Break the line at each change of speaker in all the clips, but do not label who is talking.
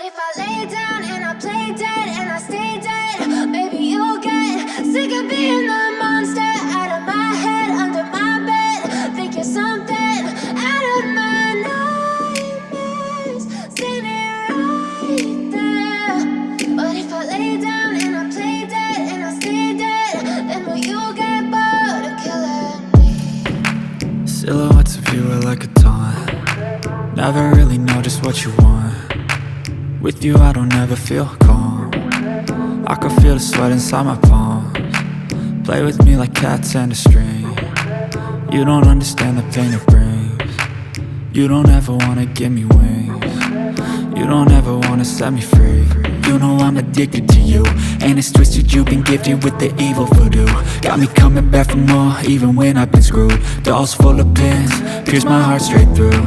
But if I lay down and I play dead and I stay dead, maybe you'll get sick of being the monster out of my head, under my bed. Think you're something out of my nightmares, standing right there. But if I lay down and I play dead and I stay dead, then will you get bored of killing me?
Silhouettes of you are like a taunt. Never really know just what you want. With you I don't ever feel calm. I can feel the sweat inside my palms. Play with me like cats and a string. You don't understand the pain it brings. You don't ever wanna give me wings. You don't ever wanna set me free. You know I'm addicted to you, and it's twisted, you've been gifted with the evil voodoo. Got me coming back for more, even when I've been screwed. Dolls full of pins, pierce my heart straight through.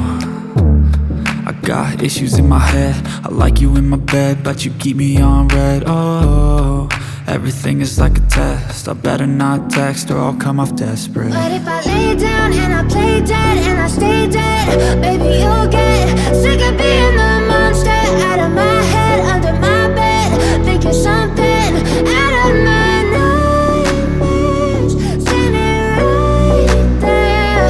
I got issues in my head, I like you in my bed, but you keep me on red. Oh, everything is like a test, I better not text or I'll come off desperate.
But if I lay down and I play dead and I stay dead, maybe you'll get sick of being the monster out of my head, under my bed. Think you're something out of my nightmares, standing right there.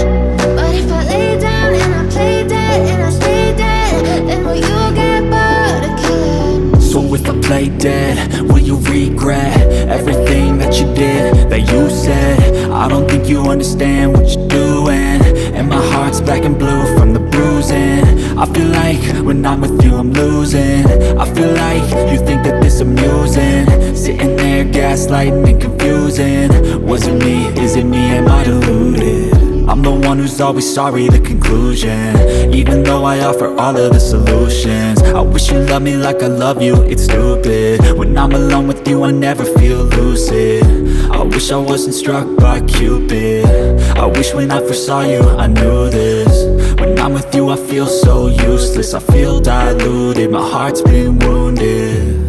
But if I lay down and I play dead and I stay dead, then will you get bored of killing me?
So if I play dead, will you regret everything that you did, that you said? I don't think you understand what you're doing, and my heart's black and blue from the bruising. I feel like when I'm with you I'm losing. I feel like you think that this amusing, sitting there gaslighting and confusing. Was it me? Is it me? Am I deluded? I'm the one who's always sorry, the conclusion, even though I offer all of the solutions. I wish you loved me like I love you, it's stupid. When I'm alone with you I never feel lucid. I wish I wasn't struck by Cupid. I wish when I first saw you I knew this. When I'm with you I feel so useless, I feel diluted, my heart's been wounded.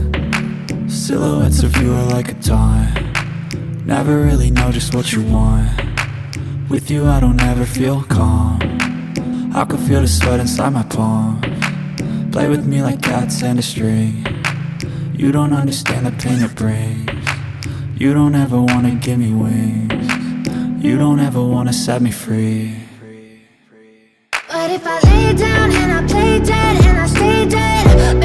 Silhouettes of you are like a taunt. Never really know just what you want. With you I don't ever feel calm. I can feel the sweat inside my palms. Play with me like cats and a string. You don't understand the pain it brings. You don't ever wanna give me wings. You don't ever wanna set me free.
But if I lay down and I play dead and I stay dead,